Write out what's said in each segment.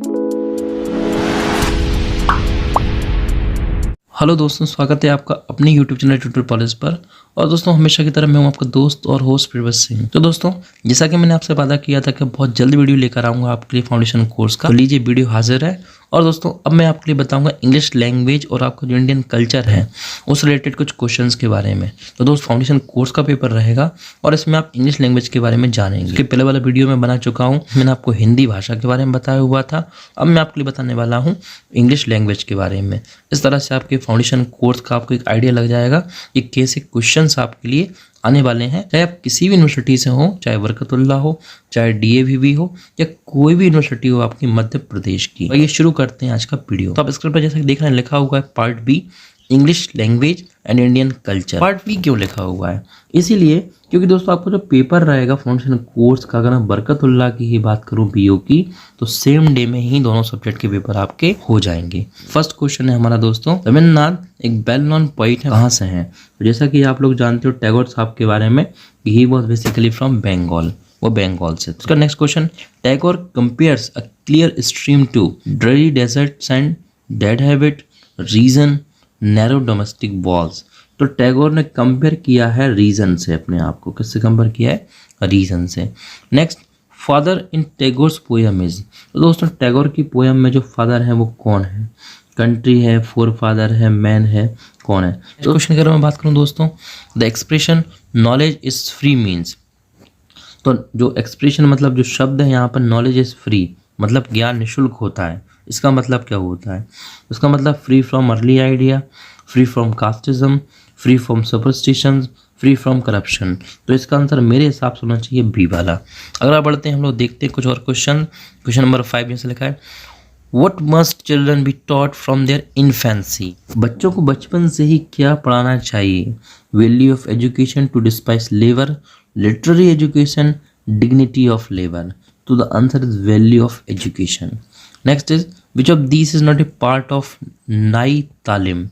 Hello दोस्तों, स्वागत है आपका अपने YouTube चैनल ट्यूटर पॉलिश पर। और दोस्तों, हमेशा की तरह मैं हूं आपका दोस्त और होस्ट प्रभा सिंह। तो दोस्तों, जैसा कि मैंने आपसे वादा किया था कि बहुत जल्द वीडियो लेकर आऊंगा आपके लिए फाउंडेशन कोर्स का, तो लीजिए वीडियो हाजिर है। और दोस्तों, अब मैं आपके लिए बताऊंगा इंग्लिश लैंग्वेज और आपका जो इंडियन कल्चर है उस रिलेटेड कुछ क्वेश्चंस के बारे में। तो दोस्त, फाउंडेशन कोर्स का पेपर रहेगा और इसमें आप इंग्लिश लैंग्वेज के बारे में जानेंगे। इसके पहले वाला वीडियो मैं बना चुका हूँ, मैंने आपको हिंदी भाषा के बारे में बताया हुआ था। अब मैं आपके लिए बताने वाला हूँ इंग्लिश लैंग्वेज के बारे में। इस तरह से आपके फाउंडेशन कोर्स का आपको एक आइडिया लग जाएगा कि कैसे क्वेश्चंस आपके लिए आने वाले हैं। चाहे आप किसी भी यूनिवर्सिटी से हो, चाहे बरकतुल्लाह हो, चाहे DAV हो, या कोई भी यूनिवर्सिटी हो आपकी मध्य प्रदेश की। तो ये शुरू करते हैं आज का वीडियो। तो आप स्क्रीन पर जैसा कि देख रहे हैं, लिखा हुआ है part B, English language and Indian culture. Part B क्यों लिखा हुआ है? इसीलिए क्योंकि दोस्तों, आपको जो पेपर रहेगा फाउंडेशन कोर्स का, अगर मैं बरकतुल्लाह की ही बात करूं BO की, तो सेम डे में ही दोनों सब्जेक्ट के पेपर आपके हो जाएंगे। फर्स्ट क्वेश्चन है हमारा दोस्तों, रविन्द्रनाथ एक वेल नोन पोइट है, कहाँ से हैं? तो जैसा कि आप लोग जानते हो टैगोर साहब के बारे में, he was basically from Bengal, वो बंगाल से। उसका next question, Tagore compares a clear stream to dry desert sand, dead habit, reason, narrow domestic walls. तो टैगोर ने कंपेयर किया है रीजन से अपने आप को। किससे कंपेयर किया है? रीजन से। Next, father in Tagore's poem is. तो दोस्तों, टैगोर की पोयम में जो फादर है वो कौन है? कंट्री है, फोर फादर है, मैन है, कौन है? तो क्वेश्चन की अगर मैं बात करूं दोस्तों, the expression knowledge is free means. तो जो एक्सप्रेशन मतलब जो शब्द है यहाँ पर, नॉलेज इज फ्री मतलब ज्ञान निःशुल्क होता है। इसका मतलब क्या होता है? इसका मतलब free from early idea, free from casteism, free from superstitions, free from corruption. तो इसका आंसर मेरे हिसाब से होना चाहिए बी वाला। अगर आप बढ़ते हैं, हम लोग देखते हैं कुछ और क्वेश्चन। क्वेश्चन नंबर 5 जैसे लिखा है, What must children be taught from their infancy? बच्चों को बचपन से ही क्या पढ़ाना चाहिए? Value of education to despise labor, literary education, dignity of labor. So the answer is value of education. Next is, which of these is not a part of नई तालीम?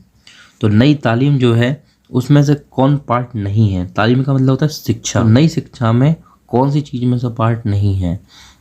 तो नई तालीम जो है उसमें से कौन पार्ट नहीं है? तालीम का मतलब होता है शिक्षा। नई शिक्षा में कौन सी चीज में से पार्ट नहीं है?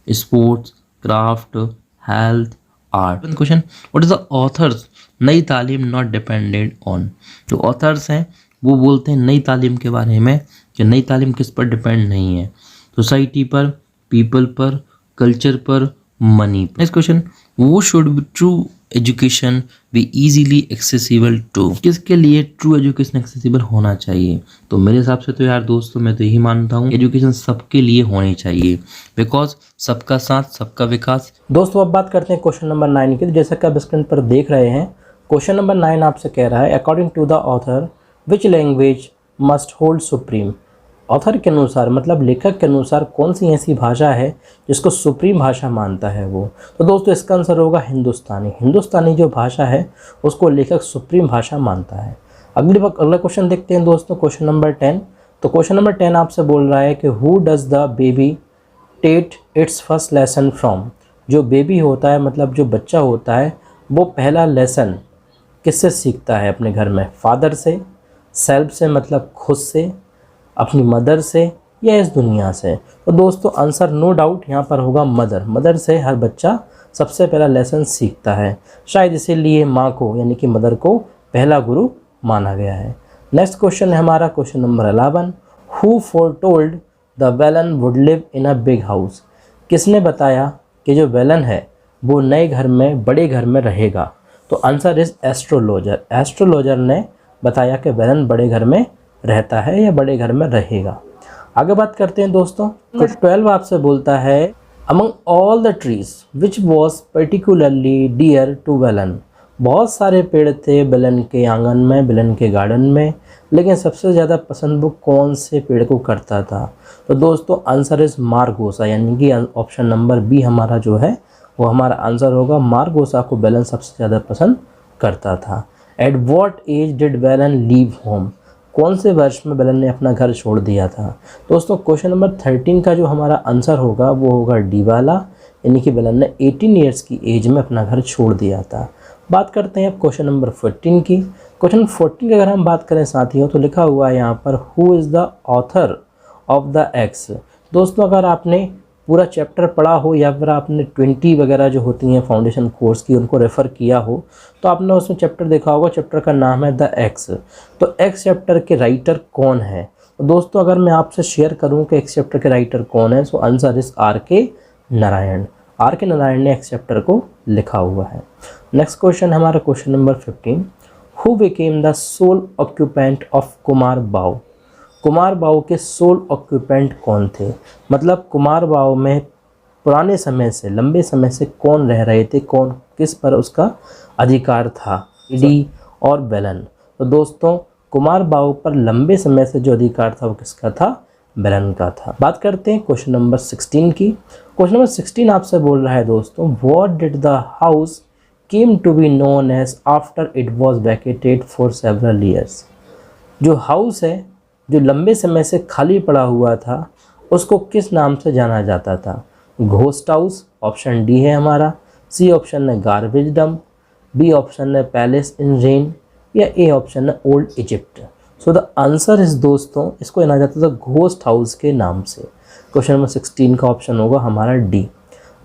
Sports, craft, health, art. Question, what is the author's नई तालीम नॉट डिपेंडेड ऑन? जो ऑथर्स हैं वो बोलते हैं नई तालीम के बारे में कि नई तालीम किस पर डिपेंड नहीं है? सोसाइटी पर, पीपल पर, कल्चर पर, मनी पर। Next question, who should be true education be easily accessible to? किसके लिए ट्रू एजुकेशन एक्सेसिबल होना चाहिए? तो मेरे हिसाब से तो यार दोस्तों, मैं तो यही मानता हूँ एजुकेशन सबके लिए होनी चाहिए, बिकॉज सबका साथ सबका विकास। दोस्तों, अब बात करते हैं क्वेश्चन नंबर 9 की। तो जैसा कि आप स्क्रीन पर देख रहे हैं, क्वेश्चन नंबर 9 आपसे कह रहा है, according to the author which language must hold supreme? Author के अनुसार मतलब लेखक के अनुसार कौन सी ऐसी भाषा है जिसको सुप्रीम भाषा मानता है वो? तो दोस्तों, इसका आंसर होगा हिंदुस्तानी। हिंदुस्तानी जो भाषा है उसको लेखक सुप्रीम भाषा मानता है। अगला क्वेश्चन देखते हैं दोस्तों, क्वेश्चन नंबर 10। तो क्वेश्चन नंबर 10 आपसे बोल रहा है कि who does the baby get its first lesson from? जो बेबी होता है मतलब जो बच्चा होता है वो पहला लेसन किससे सीखता है अपने घर में? फादर से, सेल्फ से मतलब खुद से, अपनी मदर से, या इस दुनिया से? तो दोस्तों, आंसर नो डाउट यहाँ पर होगा मदर। मदर से हर बच्चा सबसे पहला लेसन सीखता है। शायद इसीलिए माँ को यानी कि मदर को पहला गुरु माना गया है। नेक्स्ट क्वेश्चन है हमारा question number 11, who foretold the villain would live in a big house? किसने बताया कि जो वेलन है वो नए घर में, बड़े घर में रहेगा? तो आंसर इज एस्ट्रोलॉजर। एस्ट्रोलॉजर ने बताया कि वेलन बड़े घर में रहता है या बड़े घर में रहेगा। आगे बात करते हैं दोस्तों, तो 12 आपसे बोलता है, among all the trees which was particularly dear to Vellan? बहुत सारे पेड़ थे वेलन के आंगन में, वेलन के गार्डन में, लेकिन सबसे ज़्यादा पसंद वो कौन से पेड़ को करता था? तो दोस्तों, आंसर इज मारगोसा, यानी कि ऑप्शन नंबर बी हमारा जो है वो हमारा आंसर होगा। मारगोसा को वेलन सबसे ज़्यादा पसंद करता था। At what age did Vellan leave home? कौन से वर्ष में वेलन ने अपना घर छोड़ दिया था? दोस्तों, क्वेश्चन नंबर 13 का जो हमारा आंसर होगा वो होगा डी वाला, यानी कि वेलन ने 18 ईयर्स की एज में अपना घर छोड़ दिया था। बात करते हैं अब क्वेश्चन नंबर 14 की। क्वेश्चन 14 की अगर हम बात करें साथियों, तो लिखा हुआ है यहाँ पर, who is the author of the x? दोस्तों, अगर आपने पूरा चैप्टर पढ़ा हो या फिर आपने 20 वगैरह जो होती हैं फाउंडेशन कोर्स की उनको रेफ़र किया हो तो आपने उसमें चैप्टर देखा होगा, चैप्टर का नाम है द एक्स। तो एक्स चैप्टर के राइटर कौन है? तो दोस्तों अगर मैं आपसे शेयर करूं कि एक्स चैप्टर के राइटर कौन है, so answer is R.K. Narayan. R.K. Narayan ने एक्स चैप्टर को लिखा हुआ है। नेक्स्ट क्वेश्चन हमारा question number 15, who became the sole occupant of Kumar Bau? Kumar बाऊ के सोल ऑक्यूपेंट कौन थे? मतलब कुमार बाऊ में पुराने समय से, लंबे समय से कौन रह रहे थे, कौन किस पर उसका अधिकार था, ईडी और बेलन? तो दोस्तों कुमार बाऊ पर लंबे समय से जो अधिकार था वो किसका था? बेलन का था। बात करते हैं क्वेश्चन नंबर 16 की। क्वेश्चन नंबर 16 आपसे बोल रहा है दोस्तों, what did the house come to be known as after it was vacated for several years? जो हाउस है जो लंबे समय से खाली पड़ा हुआ था उसको किस नाम से जाना जाता था? घोस्ट हाउस, ऑप्शन डी है हमारा, सी ऑप्शन है गार्बेज डंप, बी ऑप्शन है पैलेस इन रेन, या ए ऑप्शन है old Egypt. So the answer is दोस्तों, इसको जाना जाता था घोस्ट हाउस के नाम से। क्वेश्चन नंबर 16 का ऑप्शन होगा हमारा डी।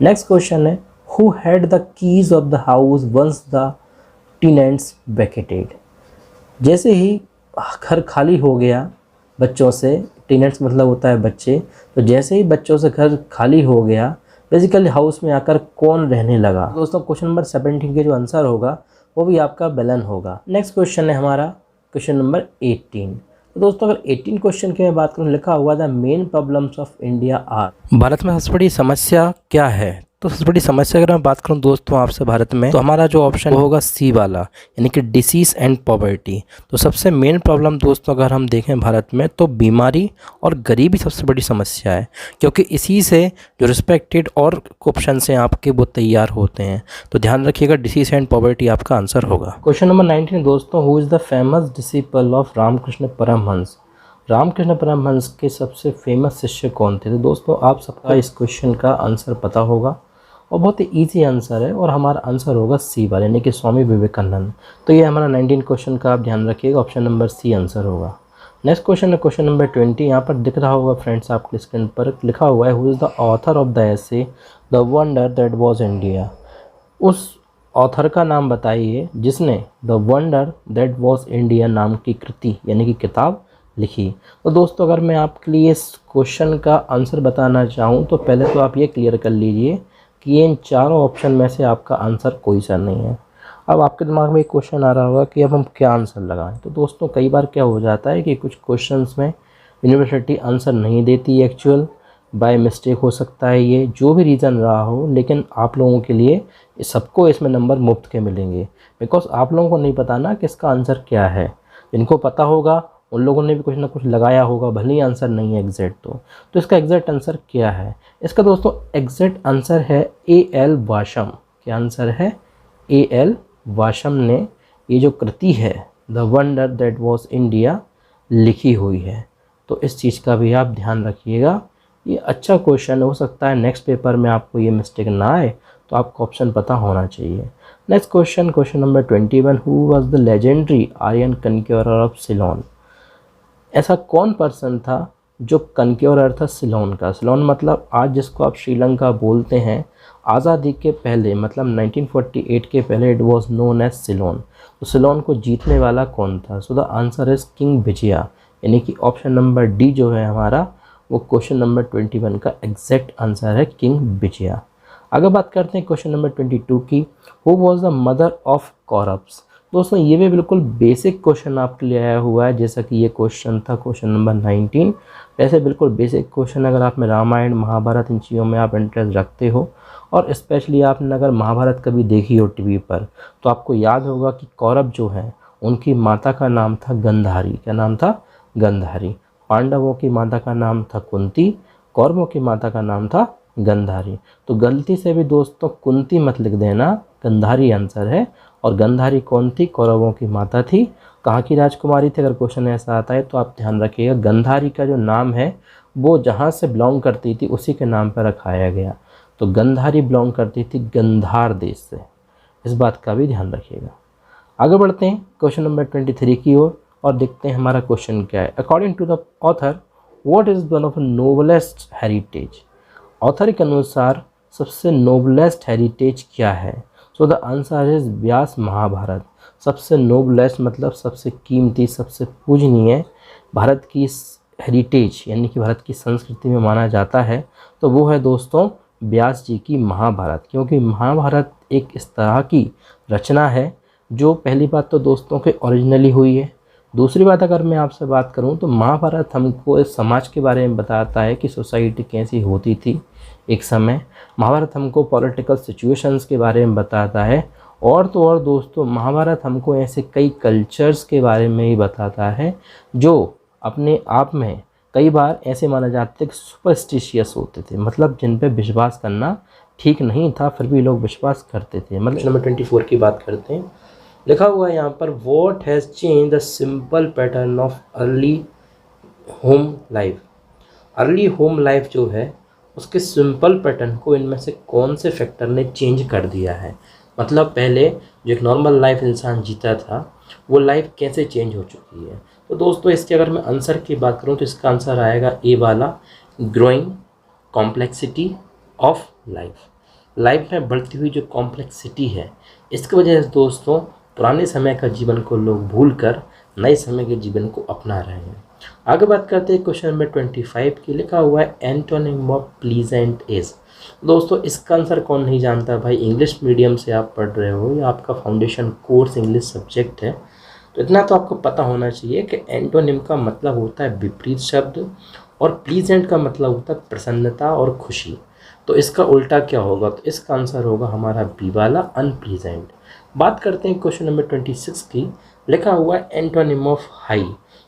नेक्स्ट क्वेश्चन है, who had the keys of the house once the tenants vacated? जैसे ही घर खाली हो गया बच्चों से, टेनेंट्स मतलब होता है बच्चे, तो जैसे ही बच्चों से घर खाली हो गया बेसिकली हाउस में आकर कौन रहने लगा? दोस्तों क्वेश्चन नंबर 17 के जो आंसर होगा वो भी आपका बेलन होगा। नेक्स्ट क्वेश्चन है हमारा क्वेश्चन नंबर 18। तो दोस्तों अगर 18 क्वेश्चन की मैं बात करूँ, लिखा हुआ the main problems of India are. Bharat में सबसे बड़ी समस्या क्या है? तो सबसे बड़ी समस्या अगर मैं बात करूं दोस्तों आपसे भारत में, तो हमारा जो ऑप्शन होगा सी वाला, यानी कि डिसीज़ एंड पॉवर्टी। तो सबसे मेन प्रॉब्लम दोस्तों अगर हम देखें भारत में तो बीमारी और गरीबी सबसे बड़ी समस्या है, क्योंकि इसी से जो रिस्पेक्टेड और ऑप्शन हैं आपके वो तैयार होते हैं। तो ध्यान रखिएगा डिसीज़ एंड पॉवर्टी आपका आंसर होगा। क्वेश्चन नंबर 19 दोस्तों, who is the famous disciple of Ramakrishna Paramhansa? Ramakrishna Paramhansa के सबसे फेमस शिष्य कौन थे? तो दोस्तों आप सबका इस क्वेश्चन का आंसर पता होगा और बहुत ही ईजी आंसर है, और हमारा आंसर होगा सी वाला, यानी कि स्वामी विवेकानंद। तो ये हमारा 19 क्वेश्चन का आप ध्यान रखिएगा, ऑप्शन नंबर सी आंसर होगा। नेक्स्ट क्वेश्चन है क्वेश्चन नंबर 20। यहाँ पर दिख रहा होगा फ्रेंड्स आपके स्क्रीन पर, लिखा हुआ है, who is the author of the essay the wonder that was India? उस ऑथर का नाम बताइए जिसने the wonder that was India नाम की कृति यानी कि किताब लिखी। तो दोस्तों अगर मैं आपके लिए इस क्वेश्चन का आंसर बताना चाहूँ तो पहले तो आप ये क्लियर कर लीजिए कि ये इन चारों ऑप्शन में से आपका आंसर कोई सा नहीं है। अब आपके दिमाग में एक क्वेश्चन आ रहा होगा कि अब हम क्या आंसर लगाएं। तो दोस्तों कई बार क्या हो जाता है कि कुछ क्वेश्चंस में यूनिवर्सिटी आंसर नहीं देती, एक्चुअल बाय मिस्टेक हो सकता है, ये जो भी रीज़न रहा हो, लेकिन आप लोगों के लिए सबको इसमें नंबर मुफ्त के मिलेंगे, बिकॉज आप लोगों को नहीं पता ना कि इसका आंसर क्या है। जिनको पता होगा उन लोगों ने भी कुछ ना कुछ लगाया होगा, भले ही आंसर नहीं है एग्जैक्ट। तो इसका एग्जैक्ट आंसर क्या है? इसका दोस्तों एग्जैक्ट आंसर है A.L. वाशम। क्या आंसर है? A.L. वाशम ने ये जो कृति है the wonder that was India लिखी हुई है। तो इस चीज़ का भी आप ध्यान रखिएगा। ये अच्छा क्वेश्चन हो सकता है नेक्स्ट पेपर में आपको ये मिस्टेक ना आए, तो आपको ऑप्शन पता होना चाहिए। Next question, question number 21, who was the legendary Aryan conqueror of Ceylon? ऐसा कौन पर्सन था जो कनक्योरर था सिलोन का? सिलोन मतलब आज जिसको आप श्रीलंका बोलते हैं, आज़ादी के पहले मतलब 1948 के पहले it was known as Ceylon. तो सिलोन को जीतने वाला कौन था? So the answer is king Vijaya, यानी कि ऑप्शन नंबर डी जो है हमारा वो क्वेश्चन नंबर 21 का एग्जैक्ट आंसर है, किंग विजया। अगर बात करते हैं क्वेश्चन नंबर 22 की, who was the mother of Kauravas? दोस्तों ये भी बिल्कुल बेसिक क्वेश्चन आपके लिए आया हुआ है, जैसा कि ये क्वेश्चन था क्वेश्चन नंबर 19। वैसे बिल्कुल बेसिक क्वेश्चन, अगर आप में रामायण महाभारत इन चीज़ों में आप इंटरेस्ट रखते हो और स्पेशली आपने अगर महाभारत कभी देखी हो टीवी पर, तो आपको याद होगा कि कौरव जो हैं उनकी माता का नाम था गंधारी। क्या नाम था? गंधारी। पांडवों की माता का नाम था कुंती, कौरवों की माता का नाम था गंधारी। तो गलती से भी दोस्तों कुंती मत लिख देना, गंधारी आंसर है। और गंधारी कौन थी? कौरवों की माता थी। कहाँ की राजकुमारी थी? अगर क्वेश्चन ऐसा आता है तो आप ध्यान रखिएगा, गंधारी का जो नाम है वो जहाँ से बिलोंग करती थी उसी के नाम पर रखाया गया। तो गंधारी बिलोंग करती थी गंधार देश से, इस बात का भी ध्यान रखिएगा। आगे बढ़ते हैं क्वेश्चन नंबर 23 की ओर और देखते हैं हमारा क्वेश्चन क्या है। According to the author, what is one of noblest heritage? Author के अनुसार सबसे नोबलेस्ट हेरिटेज क्या है? So the answer is Vyasa Mahabharata. सबसे नोबलेस्ट मतलब सबसे कीमती, सबसे पूजनीय भारत की हेरिटेज यानी कि भारत की संस्कृति में माना जाता है तो वो है दोस्तों व्यास जी की महाभारत। क्योंकि महाभारत एक इस तरह की रचना है जो पहली बात तो दोस्तों के ओरिजिनली हुई है। दूसरी बात अगर मैं आपसे बात करूं तो महाभारत हमको इस समाज के बारे में बताता है कि सोसाइटी कैसी होती थी एक समय। महाभारत हमको पॉलिटिकल सिचुएशंस के बारे में बताता है और तो और दोस्तों महाभारत हमको ऐसे कई कल्चर्स के बारे में ही बताता है जो अपने आप में कई बार ऐसे माना जाते कि सुपरस्टिशियस होते थे, मतलब जिन पे विश्वास करना ठीक नहीं था फिर भी लोग विश्वास करते थे। मतलब नंबर 24 की बात करते हैं। लिखा हुआ है यहाँ पर what has change the simple pattern of early home life. Early home life जो है उसके सिंपल पैटर्न को इनमें से कौन से फैक्टर ने चेंज कर दिया है? मतलब पहले जो एक नॉर्मल लाइफ इंसान जीता था वो लाइफ कैसे चेंज हो चुकी है? तो दोस्तों इसके अगर मैं आंसर की बात करूं तो इसका आंसर आएगा ए वाला, growing complexity of life. Life में बढ़ती हुई जो कॉम्प्लेक्सिटी है इसकी वजह से दोस्तों पुराने समय का जीवन को लोग भूलकर नए समय के जीवन को अपना रहे हैं। आगे बात करते हैं क्वेश्चन नंबर 25 की। लिखा हुआ है एंटोनिम ऑफ प्लीजेंट इज। दोस्तों इसका आंसर कौन नहीं जानता भाई? इंग्लिश मीडियम से आप पढ़ रहे हो या आपका फाउंडेशन कोर्स इंग्लिश सब्जेक्ट है तो इतना तो आपको पता होना चाहिए कि एंटोनिम का मतलब होता है विपरीत शब्द और प्लीजेंट का मतलब होता है प्रसन्नता और खुशी। तो इसका उल्टा क्या होगा? तो इसका आंसर होगा हमारा बी वाला, अनप्लीजेंट। बात करते हैं क्वेश्चन नंबर 26 की। लिखा हुआ है एंटोनिम ऑफ हाई।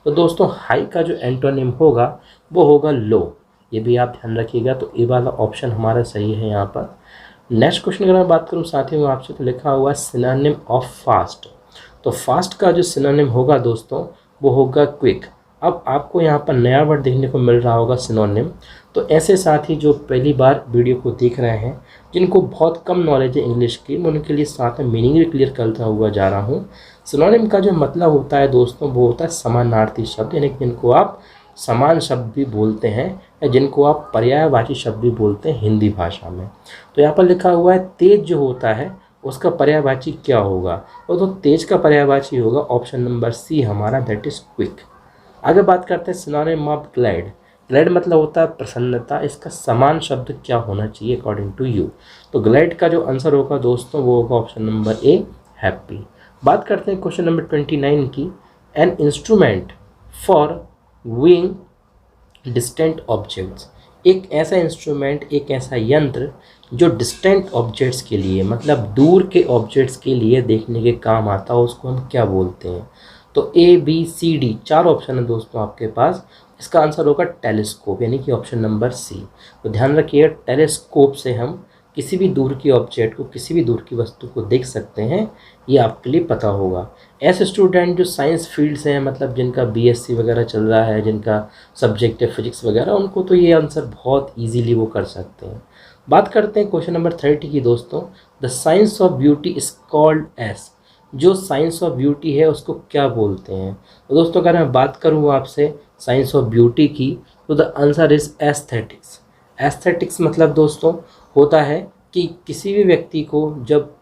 तो दोस्तों हाई का जो एंटोनिम होगा वो होगा लो। ये भी आप ध्यान रखिएगा। तो ए वाला ऑप्शन हमारा सही है यहाँ पर। नेक्स्ट क्वेश्चन अगर मैं बात करूँ साथी में आपसे तो लिखा हुआ है सिनोनिम ऑफ फास्ट। तो फास्ट का जो सिनोनिम होगा दोस्तों वो होगा क्विक। अब आपको यहाँ पर नया वर्ड देखने को मिल रहा होगा सिनोनिम। तो ऐसे साथी जो पहली बार वीडियो को देख रहे हैं जिनको बहुत कम नॉलेज है इंग्लिश की, मैं उनके लिए साथ में मीनिंग भी क्लियर करता हुआ जा रहा हूँ। सिनोनिम का जो मतलब होता है दोस्तों वो होता है समानार्थी शब्द, यानी कि जिनको आप समान शब्द भी बोलते हैं या जिनको आप पर्यायवाची शब्द भी बोलते हैं हिंदी भाषा में। तो यहाँ पर लिखा हुआ है तेज जो होता है उसका पर्यायवाची क्या होगा? तो तेज का पर्यायवाची होगा ऑप्शन नंबर सी हमारा, दैट इज क्विक। आगे बात करते हैं सिनोनिम ऑफ ग्लैड। ग्लैड मतलब होता है प्रसन्नता। इसका समान शब्द क्या होना चाहिए अकॉर्डिंग टू यू? तो ग्लैड का जो आंसर होगा दोस्तों वो होगा ऑप्शन नंबर ए, हैप्पी। बात करते हैं क्वेश्चन नंबर 29 की। An instrument for viewing distant objects. एक ऐसा इंस्ट्रूमेंट, एक ऐसा यंत्र जो डिस्टेंट ऑब्जेक्ट्स के लिए मतलब दूर के ऑब्जेक्ट्स के लिए देखने के काम आता है उसको हम क्या बोलते हैं? तो A B C D 4 option है दोस्तों आपके पास। इसका आंसर होगा टेलीस्कोप, यानी कि ऑप्शन नंबर सी। तो ध्यान रखिए टेलीस्कोप से हम किसी भी दूर की ऑब्जेक्ट को, किसी भी दूर की वस्तु को देख सकते हैं, ये आपके लिए पता होगा। ऐसे स्टूडेंट जो साइंस फील्ड से हैं मतलब जिनका बीएससी वगैरह चल रहा है, जिनका सब्जेक्ट है फिजिक्स वगैरह, उनको तो ये आंसर बहुत ईजीली वो कर सकते हैं। बात करते हैं क्वेश्चन नंबर 30 की दोस्तों। The science of beauty is called age. जो साइंस ऑफ ब्यूटी है उसको क्या बोलते हैं? तो दोस्तों अगर मैं बात करूँ आपसे साइंस ऑफ ब्यूटी की तो the answer is aesthetics. Aesthetics मतलब दोस्तों होता है कि किसी भी व्यक्ति को जब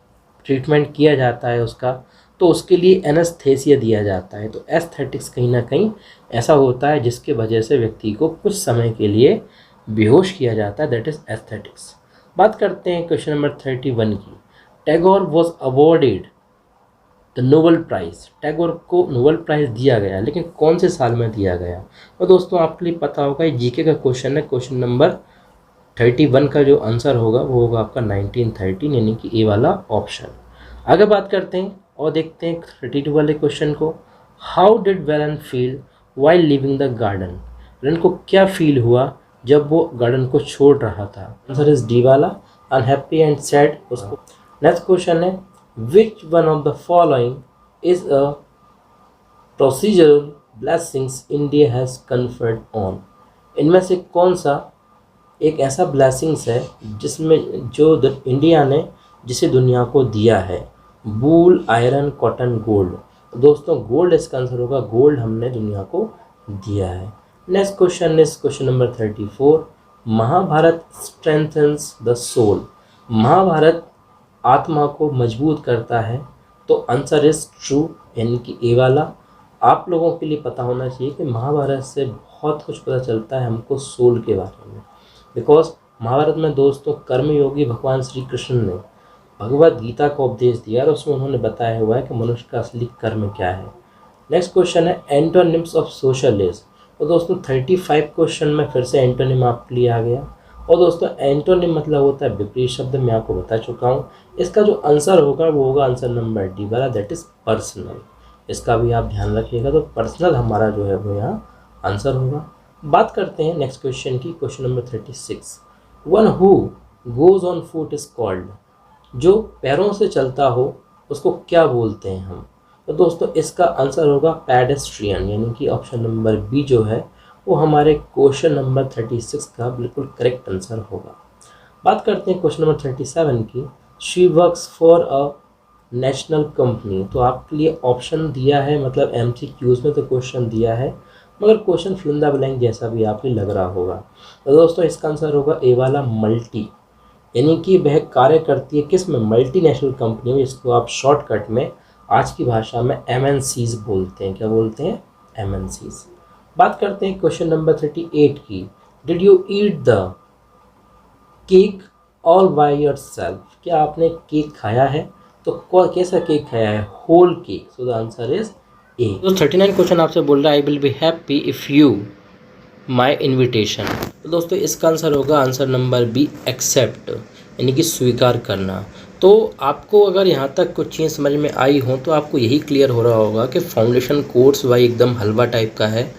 ट्रीटमेंट किया जाता है उसका तो उसके लिए एनेस्थेसिया दिया जाता है। तो एस्थेटिक्स कहीं ना कहीं ऐसा होता है जिसके वजह से व्यक्ति को कुछ समय के लिए बेहोश किया जाता है, दैट इज एस्थेटिक्स। बात करते हैं क्वेश्चन नंबर 31 की। Tagore was awarded the Nobel prize. Tagore को नोबेल प्राइज़ दिया गया लेकिन कौन से साल में दिया गया? तो दोस्तों आपके लिए पता होगा ये जीके का क्वेश्चन है। क्वेश्चन नंबर 31 का जो आंसर होगा वो होगा आपका 1913, यानी कि ए वाला ऑप्शन। आगे बात करते हैं और देखते हैं 32 वाले क्वेश्चन को। How did Velan feel while living the garden. Velan को क्या फील हुआ जब वो गार्डन को छोड़ रहा था? आंसर इज डी वाला, अनहैप्पी एंड सैड। उसको नेक्स्ट क्वेश्चन है which one of the following is a procedural blessings India has conferred on. इनमें से कौन सा एक ऐसा ब्लेसिंग्स है जिसमें जो इंडिया ने जिसे दुनिया को दिया है? Wool, iron, cotton, gold. दोस्तों गोल्ड इसका आंसर होगा, गोल्ड हमने दुनिया को दिया है। Next question is question number 34। Mahabharata strengthens the soul, Mahabharata आत्मा को मजबूत करता है। तो आंसर इज ट्रू, यानी कि ए वाला। आप लोगों के लिए पता होना चाहिए कि महाभारत से बहुत कुछ पता चलता है हमको सोल के बारे में, बिकॉज महाभारत में दोस्तों कर्मयोगी भगवान श्री कृष्ण ने भगवद गीता को उपदेश दिया और उसमें उन्होंने बताया हुआ है कि मनुष्य का असली कर्म क्या है। नेक्स्ट क्वेश्चन है एंटोनिम्स ऑफ सोशलिज्म। तो दोस्तों 35 क्वेश्चन में फिर से एंटोनिम आपके लिए आ गया। और दोस्तों एंटोनिम मतलब होता है विपरीत शब्द, मैं आपको बता चुका हूँ। इसका जो आंसर होगा वो होगा आंसर नंबर डी वाला, दैट इज पर्सनल। इसका भी आप ध्यान रखिएगा। तो पर्सनल हमारा जो है वो यहाँ आंसर होगा। बात करते हैं नेक्स्ट क्वेश्चन की, question number 36। One who goes on foot is called, जो पैरों से चलता हो उसको क्या बोलते हैं हम? तो दोस्तों इसका आंसर होगा पेडेस्ट्रियन, यानी कि ऑप्शन नंबर बी जो है वो हमारे क्वेश्चन नंबर 36 का बिल्कुल करेक्ट आंसर होगा। बात करते हैं क्वेश्चन नंबर 37 की। She works for a national company. तो आपके लिए ऑप्शन दिया है, मतलब MCQs में तो क्वेश्चन दिया है, मगर question fill in the blank जैसा भी आपको लग रहा होगा। तो दोस्तों इसका आंसर होगा ए वाला, मल्टी, यानी कि वह कार्य करती है किस में? मल्टीनेशनल कंपनी में, जिसको आप शॉर्टकट में आज की भाषा में MNCs बोलते हैं। क्या बोलते हैं? MNCs। बात करते हैं क्वेश्चन नंबर 38 की। Did you eat the cake all by yourself? क्या आपने केक खाया है? तो कैसा केक खाया है? Whole cake. So the answer is A. तो 39 क्वेश्चन आपसे बोल रहा है, I will be happy if you my invitation. तो दोस्तों इसका आंसर होगा आंसर नंबर बी, एक्सेप्ट, यानी कि स्वीकार करना। तो आपको अगर यहाँ तक कुछ चीज़ समझ में आई हो तो आपको यही क्लियर हो रहा होगा कि फाउंडेशन कोर्स भाई एकदम हलवा टाइप का है,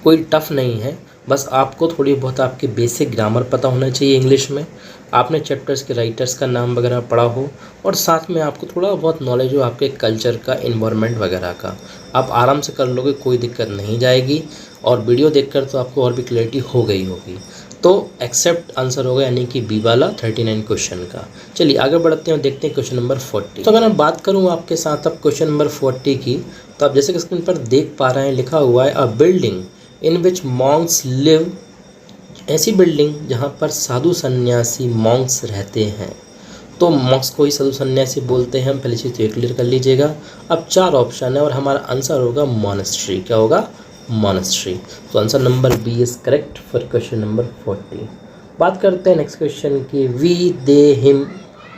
कोई टफ नहीं है। बस आपको थोड़ी बहुत आपके बेसिक ग्रामर पता होना चाहिए इंग्लिश में, आपने चैप्टर्स के राइटर्स का नाम वगैरह पढ़ा हो, और साथ में आपको थोड़ा बहुत नॉलेज हो आपके कल्चर का, इन्वायरमेंट वगैरह का। आप आराम से कर लोगे, कोई दिक्कत नहीं जाएगी। और वीडियो देखकर तो आपको और भी क्लैरिटी हो गई होगी। तो एक्सेप्ट आंसर होगा, यानी कि बी वाला 39 क्वेश्चन का। चलिए आगे बढ़ते हैं और देखते हैं क्वेश्चन नंबर 40। तो अगर मैं बात करूँ आपके साथ अब क्वेश्चन नंबर 40 की, तो आप जैसे कि स्क्रीन पर देख पा रहे हैं लिखा हुआ है a building in which monks live, ऐसी बिल्डिंग जहाँ पर साधु सन्यासी मॉन्क्स रहते हैं। तो मॉन्क्स को ही साधु सन्यासी बोलते हैं, हम पहले चीज़ ये क्लियर कर लीजिएगा। अब 4 ऑप्शन है और हमारा आंसर होगा मॉनेस्ट्री। क्या होगा? मॉनेस्ट्री। तो answer number B is correct for question number 40। बात करते हैं नेक्स्ट क्वेश्चन की। We they him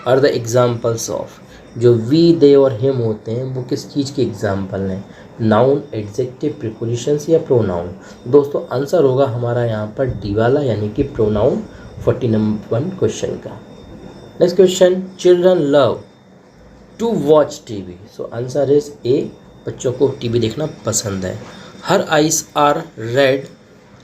are the examples of. जो वी दे और हिम होते हैं वो किस चीज़ के एग्जाम्पल हैं? नाउन, एडजेक्टिव, प्रीपोजिशंस या प्रोनाउन? दोस्तों आंसर होगा हमारा यहाँ पर डी वाला, यानी कि प्रोनाउन, 41 क्वेश्चन का। Next question, children love to watch TV. So answer is A, बच्चों को टीवी देखना पसंद है। Her eyes are red.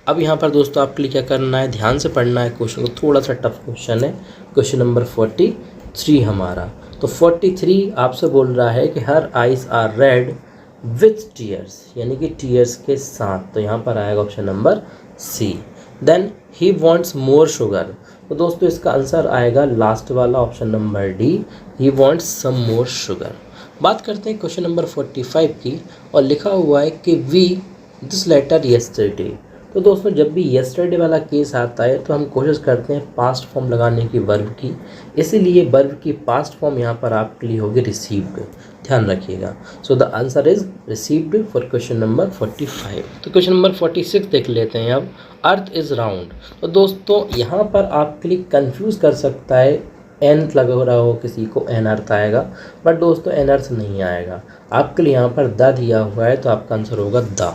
अब यहाँ पर दोस्तों आपके लिए क्या करना है, ध्यान से पढ़ना है क्वेश्चन को, थोड़ा सा टफ क्वेश्चन है। क्वेश्चन नंबर 43 हमारा। तो 43 आपसे बोल रहा है कि her eyes are red with tears, यानी कि टीयर्स के साथ। तो यहाँ पर आएगा option number C. Then he wants more sugar. तो दोस्तों इसका आंसर आएगा लास्ट वाला, option number D, he wants some more sugar. बात करते हैं क्वेश्चन नंबर 45 की, और लिखा हुआ है कि वी दिस लेटर येस्टरडे। तो दोस्तों जब भी येस्टरडे वाला केस आता है तो हम कोशिश करते हैं पास्ट फॉर्म लगाने की वर्ब की, इसीलिए वर्ब की पास्ट फॉर्म यहाँ पर आपके लिए होगी रिसीव्ड। ध्यान रखिएगा। सो the answer is received for question number 45। तो क्वेश्चन नंबर 46 देख लेते हैं अब। Earth is round. तो दोस्तों यहाँ पर आपके लिए कंफ्यूज कर सकता है, एन लग रहा हो किसी को, एन अर्थ आएगा, बट दोस्तों एन अर्थ नहीं आएगा। आपके लिए यहाँ पर द दिया हुआ है, तो आपका आंसर होगा द।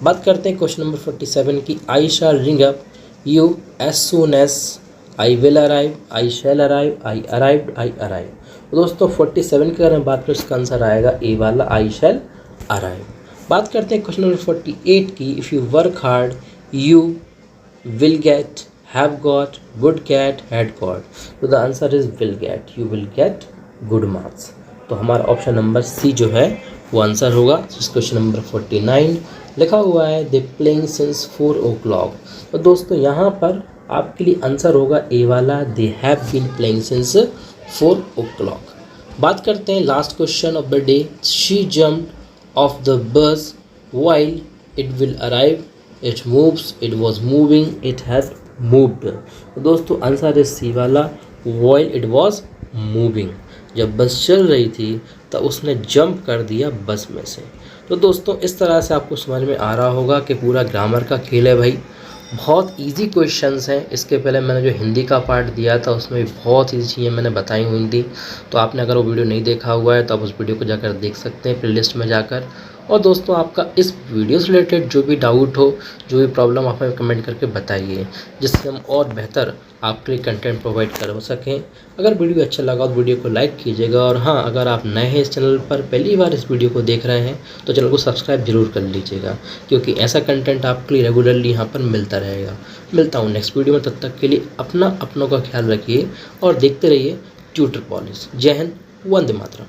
बात करते हैं क्वेश्चन नंबर 47 की। I shall ring up you as soon as I will arrive, I shall arrive, I arrived, I arrive. दोस्तों 47 की अगर मैं बात करूँ इसका आंसर आएगा ए वाला, आई शैल अराइव। बात करते हैं क्वेश्चन नंबर 48 की। If you work hard you will get, have got, would get, had got। तो the answer is will get, you will get good marks। तो हमारा ऑप्शन नंबर सी जो है वो आंसर होगा। क्वेश्चन नंबर 49 लिखा हुआ है दे प्लेइंग सिंस 4 o'clock। तो दोस्तों यहाँ पर आपके लिए आंसर होगा ए वाला, they have been playing since 4 o'clock। बात करते हैं last question of the day. She jumped off the bus while it will arrive, it moves, it was moving, it has moved। तो दोस्तों आंसर है सी वाला, while it was moving। जब बस चल रही थी तो उसने जंप कर दिया बस में से। तो दोस्तों इस तरह से आपको समझ में आ रहा होगा कि पूरा ग्रामर का खेल है भाई। बहुत इजी क्वेश्चंस हैं। इसके पहले मैंने जो हिंदी का पार्ट दिया था उसमें भी बहुत इजी चीज़ें मैंने बताई हुई थी। तो आपने अगर वो वीडियो नहीं देखा हुआ है तो आप उस वीडियो को जाकर देख सकते हैं प्लेलिस्ट में जाकर। और दोस्तों आपका इस वीडियो से रिलेटेड जो भी डाउट हो, जो भी प्रॉब्लम, आप हमें कमेंट करके बताइए, जिससे हम और बेहतर आपके लिए कंटेंट प्रोवाइड कर सकें। अगर वीडियो अच्छा लगा तो वीडियो को लाइक कीजिएगा। और हाँ, अगर आप नए हैं इस चैनल पर, पहली बार इस वीडियो को देख रहे हैं, तो चैनल को सब्सक्राइब जरूर कर लीजिएगा, क्योंकि ऐसा कंटेंट आपके लिए रेगुलरली यहाँ पर मिलता रहेगा। मिलता हूँ नेक्स्ट वीडियो में, तब तक के लिए अपनों का ख्याल रखिए और देखते रहिए ट्यूटर पॉलिश। जय हिंद, वंदे मातरम।